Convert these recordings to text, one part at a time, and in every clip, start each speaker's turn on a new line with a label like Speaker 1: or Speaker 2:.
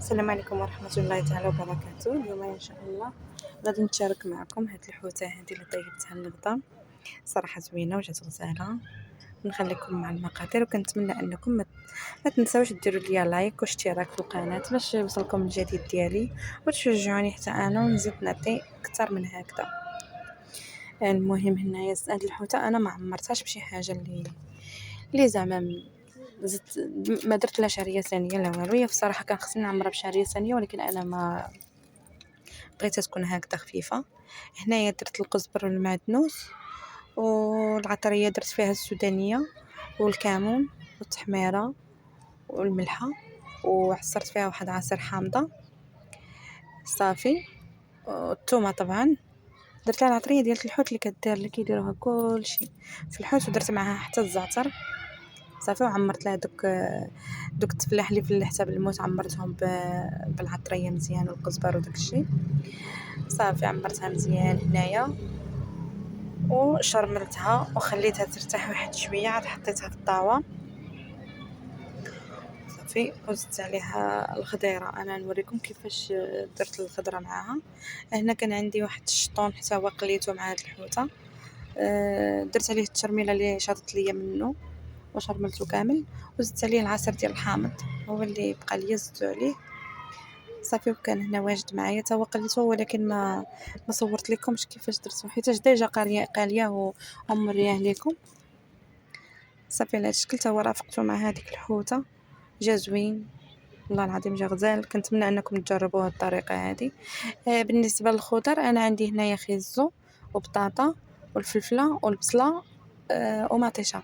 Speaker 1: السلام عليكم ورحمة الله تعالى وبركاته. اليوم إن شاء الله غادي نشارك معكم هاد الحوتة هادي اللي طيبتها الغدا، صراحة زوينة وجات غزالة. نخليكم مع المقادير وكنتمنى أنكم ما تنساوش ديروا لي لايك واشتراك في القناة باش يوصلكم الجديد ديالي وتشجعوني حتى أنا ونزيد نعطي أكثر من هكذا. المهم هنايا هاد الحوتة أنا ما عمرتهاش بشي حاجة اللي زعما زدت، ما درت لا شعريه ثانيه لا والو. هي بصراحه كان خصني نعمرها بشعريه ثانيه ولكن انا ما بغيتها تكون هكذا خفيفه. هنايا درت القزبر والمعدنوس والعطريه، درت فيها السودانيه والكمون والتحميره والملحه، وعصرت فيها واحد عصير حامضه صافي، والثومه طبعا. درت لها العطريه ديال الحوت اللي كدير اللي كيديروها كلشي في الحوت، ودرت معاها حتى الزعتر صافي. وعمرت لها دوك التفلاح اللي فلحتها بالموت، عمرتهم بالعطريه مزيان والقزبر وداك الشيء صافي. عمرتها مزيان هنايا وشرملتها وخليتها ترتاح واحد شويه، عاد حطيتها في الطاوه صافي. وزدت عليها الخضيره. انا نوريكم كيفاش درت الخضره معاها. هنا كان عندي واحد الشطون حتى هو قليته مع هاد الحوته، درت عليه التشرميله اللي شاطت ليا منه وشرملته كامل، وزدت عليه العصير ديال الحامض هو اللي بقى ليا زدتو عليه صافي. وكان هنا واجد معايا تا هو قليته، ولكن ما صورت لكمش كيفاش درتو حيت ديجا قاليه وموريه لكم صافي. على هذا الشكل تا هو رافقته مع هذيك الحوته، جا زوين والله العظيم، جا غزال. كنتمنى انكم تجربوا هذه الطريقه هذه. بالنسبه للخضر انا عندي هنايا خيزو وبطاطا والفلفله والبصله ومطيشه.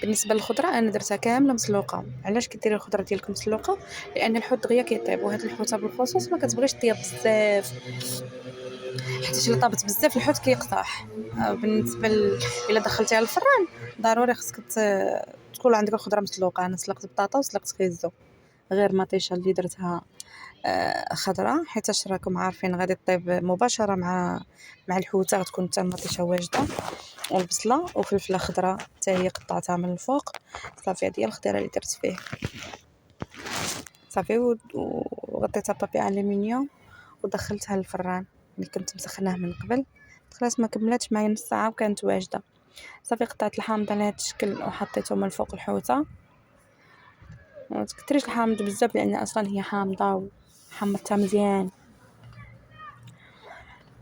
Speaker 1: بالنسبه للخضره انا درتها كامله مسلوقه. علاش كديروا الخضره ديالكم مسلوقه؟ لان الحوت دغيا كيطيب، وهاد الحوته بالخصوص ما كتبغيش طياب بزاف حيت الا طابت بزاف الحوت كيقطح. بالنسبه الا دخلتيها للفران ضروري خصك تكون عندك الخضره مسلوقه. انا سلقت بطاطا وسلقت خيزو، غير مطيشه اللي درتها خضراء حيت راكم عارفين غادي طيب مباشره مع الحوته، غتكون حتى المطيشه واجده، والبصله وفلفله خضراء حتى هي قطعتها من الفوق صافي. هذه هي الخضيره اللي درت فيه صافي. وغطيتها بابي الومنيوم ودخلتها للفران اللي كنت مسخناه من قبل. خلاص ما كملاتش معايا نص ساعه وكانت واجده صافي. قطعت الحامض على هذا الشكل وحطيته من الفوق الحوته. ما تكثريش الحامض بزاف لان اصلا هي حامضه، وحمرتها مزيان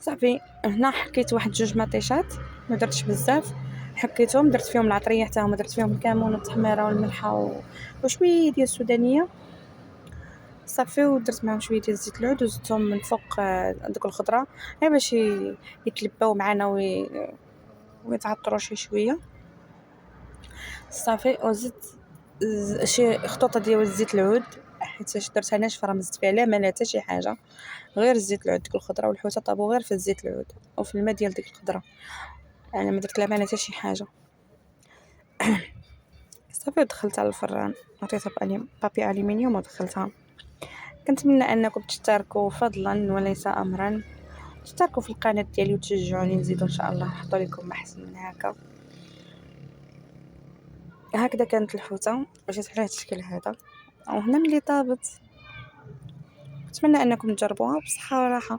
Speaker 1: صافي. هنا حكيت واحد جوج مطيشات، ما درتش بزاف، حكيتهم درت فيهم العطريه حتى هما، درت فيهم الكمون والتحميره والملحه وشويه ديال السودانيه صافي. ودرت معهم شويه ديال زيت العود وزدتهم من فوق ديك الخضره غير باش يتلباو معنا ويتعطروا شويه صافي. وزدت شي خطوطه ديال زيت العود حيت درتها ناشفه، ما زدت فيها لا مال حتى شي حاجه، غير الزيت العود. ديك الخضره والحوته طابوا غير في الزيت العود وفي الماء ديال ديك الخضره، يعني ما درت لا مال حتى شي حاجه صافي. ودخلتها للفران، عطيتها بابي الومنيوم ودخلتها. كنتمنى انكم تشتركوا فضلا وليس امرا، تشتركوا في القناه ديالي وتشجعوني نزيدوا ان شاء الله نحط لكم احسن من هكا. هكذا كانت الحوته وجات على هذا الشكل هذا. وهنا ملي طابت، اتمنى انكم تجربوها بصحه وراحه.